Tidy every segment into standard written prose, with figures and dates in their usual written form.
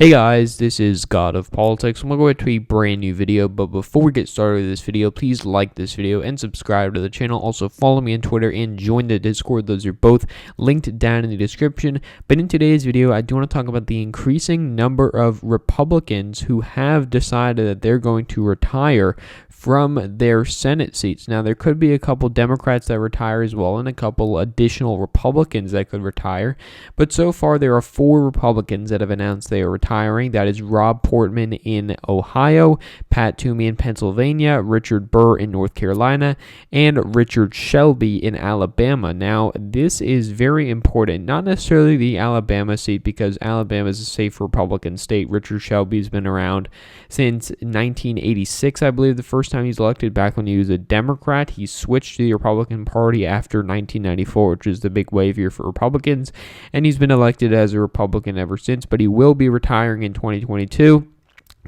Hey guys, this is God of Politics. I'm going to go into a brand new video, but before we get started with this video, please like this video and subscribe to the channel. Also follow me on Twitter and join the Discord. Those are both linked down in the description. But in today's video, I do want to talk about the increasing number of Republicans who have decided that they're going to retire from their Senate seats. Now, there could be a couple Democrats that retire as well and a couple additional Republicans that could retire. But so far, there are 4 Republicans that have announced they are retiring. That is Rob Portman in Ohio, Pat Toomey in Pennsylvania, Richard Burr in North Carolina, and Richard Shelby in Alabama. Now, this is very important. Not necessarily the Alabama seat because Alabama is a safe Republican state. Richard Shelby's been around since 1986, I believe, the first time he's elected, back when he was a Democrat. He switched to the Republican Party after 1994, which is the big wave year for Republicans, and he's been elected as a Republican ever since, but he will be retiring in 2022.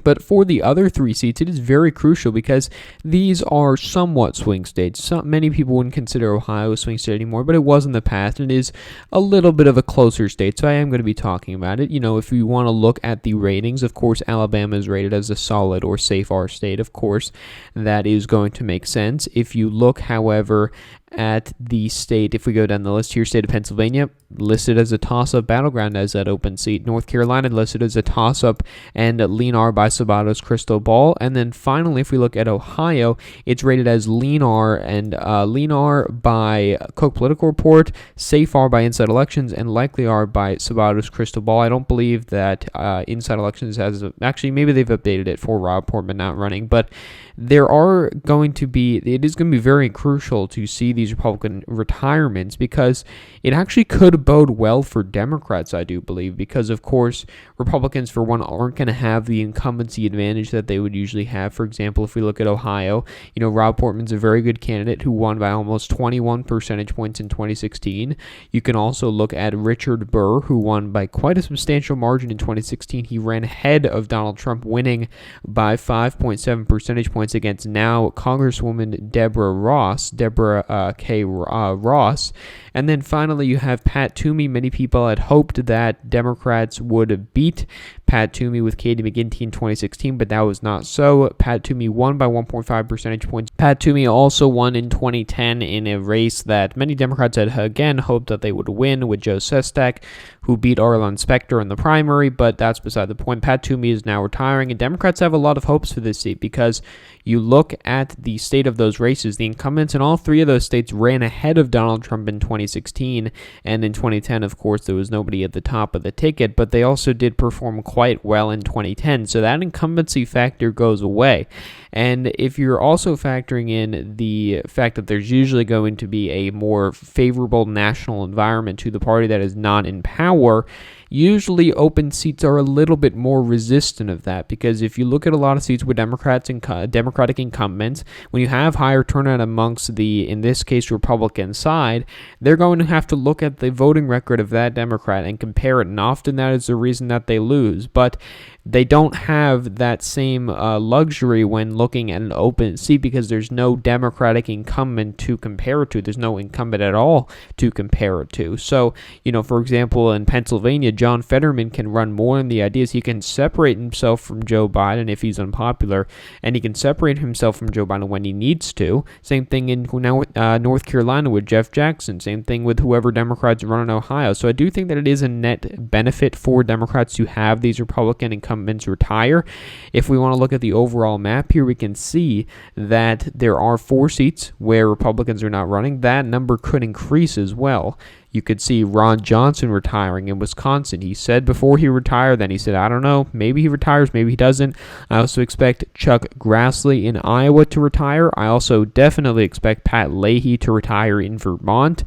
But for the other 3 seats, it is very crucial because these are somewhat swing states. Many people wouldn't consider Ohio a swing state anymore, but it was in the past, and it is a little bit of a closer state, so I am going to be talking about it. You know, if you want to look at the ratings, of course, Alabama is rated as a solid or safe R state. Of course, that is going to make sense. If you look, however, at the state, if we go down the list here, state of Pennsylvania, listed as a toss-up battleground as that open seat. North Carolina listed as a toss-up and lean R by Sabato's crystal ball. And then finally, if we look at Ohio, it's rated as lean R and lean R by Cook Political Report, safe R by Inside Elections, and likely R by Sabato's crystal ball. I don't believe that Inside Elections has, actually maybe they've updated it for Rob Portman not running, but there are going to be, it is going to be very crucial to see these Republican retirements because it actually could bode well for Democrats, I do believe, because of course Republicans, for one, aren't going to have the incumbency advantage that they would usually have. For example, if we look at Ohio, you know, Rob Portman's a very good candidate who won by almost 21 percentage points in 2016. You can also look at Richard Burr, who won by quite a substantial margin in 2016. He ran ahead of Donald Trump, winning by 5.7 percentage points against now Congresswoman Deborah K. Ross. And then finally, you have Pat Toomey. Many people had hoped that Democrats would beat Pat Toomey with Katie McGinty in 2016, but that was not so. Pat Toomey won by 1.5 percentage points. Pat Toomey also won in 2010 in a race that many Democrats had, again, hoped that they would win with Joe Sestak, who beat Arlen Specter in the primary, but that's beside the point. Pat Toomey is now retiring, and Democrats have a lot of hopes for this seat because you look at the state of those races. The incumbents in all 3 of those states ran ahead of Donald Trump in 2016, and in 2010, of course, there was nobody at the top of the ticket, but they also did perform quite well in 2010, so that incumbency factor goes away. And if you're also factoring in the fact that there's usually going to be a more favorable national environment to the party that is not in power, usually open seats are a little bit more resistant of that, because if you look at a lot of seats with Democratic incumbents, when you have higher turnout amongst the, in this case, Republican side, they're going to have to look at the voting record of that Democrat and compare it, and often that is the reason that they lose. But they don't have that same luxury when looking at an open seat because there's no Democratic incumbent to compare it to. There's no incumbent at all to compare it to. So, you know, for example, in Pennsylvania, John Fetterman can run more in the ideas. He can separate himself from Joe Biden if he's unpopular, and he can separate himself from Joe Biden when he needs to. Same thing in North Carolina with Jeff Jackson. Same thing with whoever Democrats run in Ohio. So I do think that it is a net benefit for Democrats to have these Republican incumbents retire. If we want to look at the overall map here, we can see that there are 4 seats where Republicans are not running. That number could increase as well. You could see Ron Johnson retiring in Wisconsin. He said before he retired, then he said, I don't know, maybe he retires, maybe he doesn't. I also expect Chuck Grassley in Iowa to retire. I also definitely expect Pat Leahy to retire in Vermont.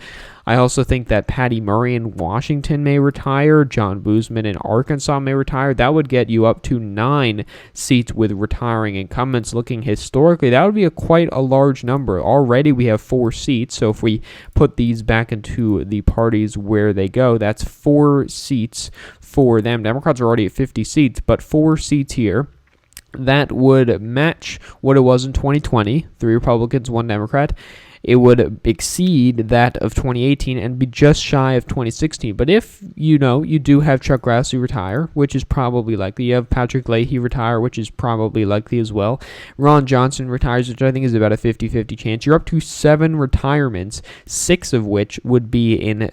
I also think that Patty Murray in Washington may retire. John Boozman in Arkansas may retire. That would get you up to 9 seats with retiring incumbents. Looking historically, that would be quite a large number. Already we have 4 seats, so if we put these back into the parties where they go, that's 4 seats for them. Democrats are already at 50 seats, but 4 seats here. That would match what it was in 2020, 3 Republicans, 1 Democrat. it would exceed that of 2018 and be just shy of 2016. But if, you do have Chuck Grassley retire, which is probably likely, you have Patrick Leahy retire, which is probably likely as well, Ron Johnson retires, which I think is about a 50-50 chance, you're up to 7 retirements, 6 of which would be in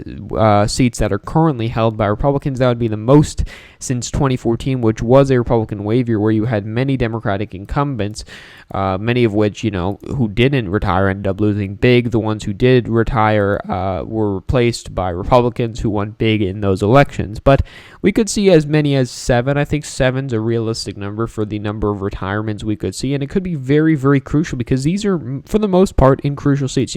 seats that are currently held by Republicans. That would be the most since 2014, which was a Republican wave year where you had many Democratic incumbents, many of which, who didn't retire ended up losing big. The ones who did retire were replaced by Republicans who won big in those elections. But we could see as many as 7. I think 7's a realistic number for the number of retirements we could see, and it could be very, very crucial because these are, for the most part, in crucial seats.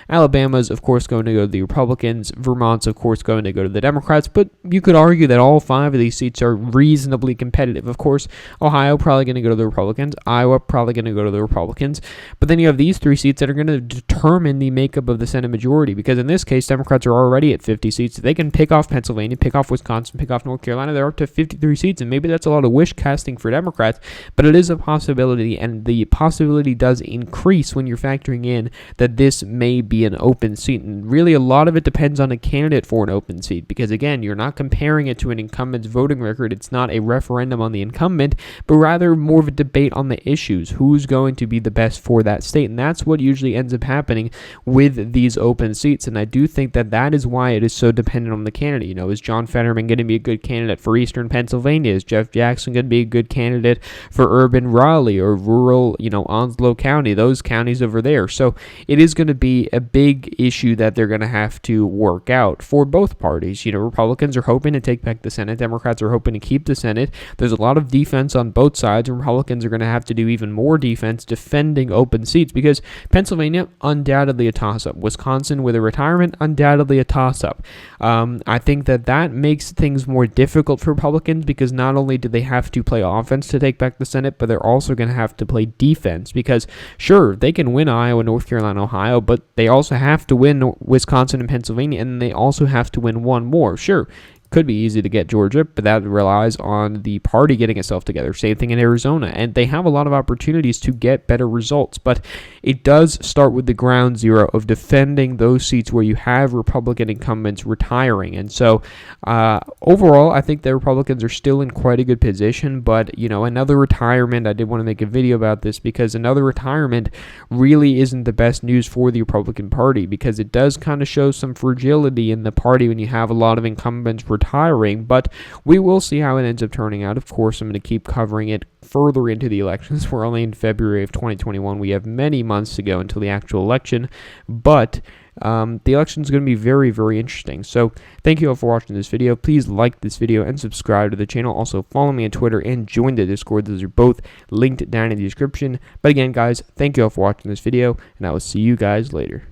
Alabama's, of course, going to go to the Republicans. Vermont's, of course, going to go to the Democrats, but you could argue that all 5 of these seats are reasonably competitive. Of course, Ohio probably going to go to the Republicans. Iowa probably going to go to the Republicans. But then you have these 3 seats that are going to determine the makeup of the Senate majority, because in this case, Democrats are already at 50 seats. They can pick off Pennsylvania, pick off Wisconsin, pick off North Carolina. They're up to 53 seats, and maybe that's a lot of wish casting for Democrats, but it is a possibility, and the possibility does increase when you're factoring in that this may be an open seat. And really, a lot of it depends on a candidate for an open seat, because again, you're not comparing it to an incumbent's voting record. It's not a referendum on the incumbent, but rather more of a debate on the issues. Who's going to be the best for that state? And that's what usually ends up happening with these open seats. And I do think that that is why it is so dependent on the candidate. Is John Fetterman going to be a good candidate for Eastern Pennsylvania? Is Jeff Jackson going to be a good candidate for urban Raleigh or rural, Onslow County, those counties over there? So it is going to be a big issue that they're going to have to work out for both parties. Republicans are hoping to take back the Senate. Democrats are hoping to keep the Senate. There's a lot of defense on both sides, and Republicans are going to have to do even more defense defending open seats, because Pennsylvania, undoubtedly a toss-up. Wisconsin, with a retirement, undoubtedly a toss-up. I think that makes things more difficult for Republicans, because not only do they have to play offense to take back the Senate, but they're also going to have to play defense, because sure, they can win Iowa, North Carolina, Ohio, but they also have to win Wisconsin and Pennsylvania, and they also have to win one more. Sure, could be easy to get Georgia, but that relies on the party getting itself together. Same thing in Arizona, and they have a lot of opportunities to get better results, but it does start with the ground zero of defending those seats where you have Republican incumbents retiring. And so overall, I think the Republicans are still in quite a good position, but another retirement, I did want to make a video about this, because another retirement really isn't the best news for the Republican Party, because it does kind of show some fragility in the party when you have a lot of incumbents retiring. But we will see how it ends up turning out. Of course, I'm going to keep covering it further into the elections. We're only in February of 2021. We have many months to go until the actual election, but the election is going to be very, very interesting. So thank you all for watching this video. Please like this video and subscribe to the channel. Also follow me on Twitter and join the Discord. Those are both linked down in the description. But again, guys, thank you all for watching this video, and I will see you guys later.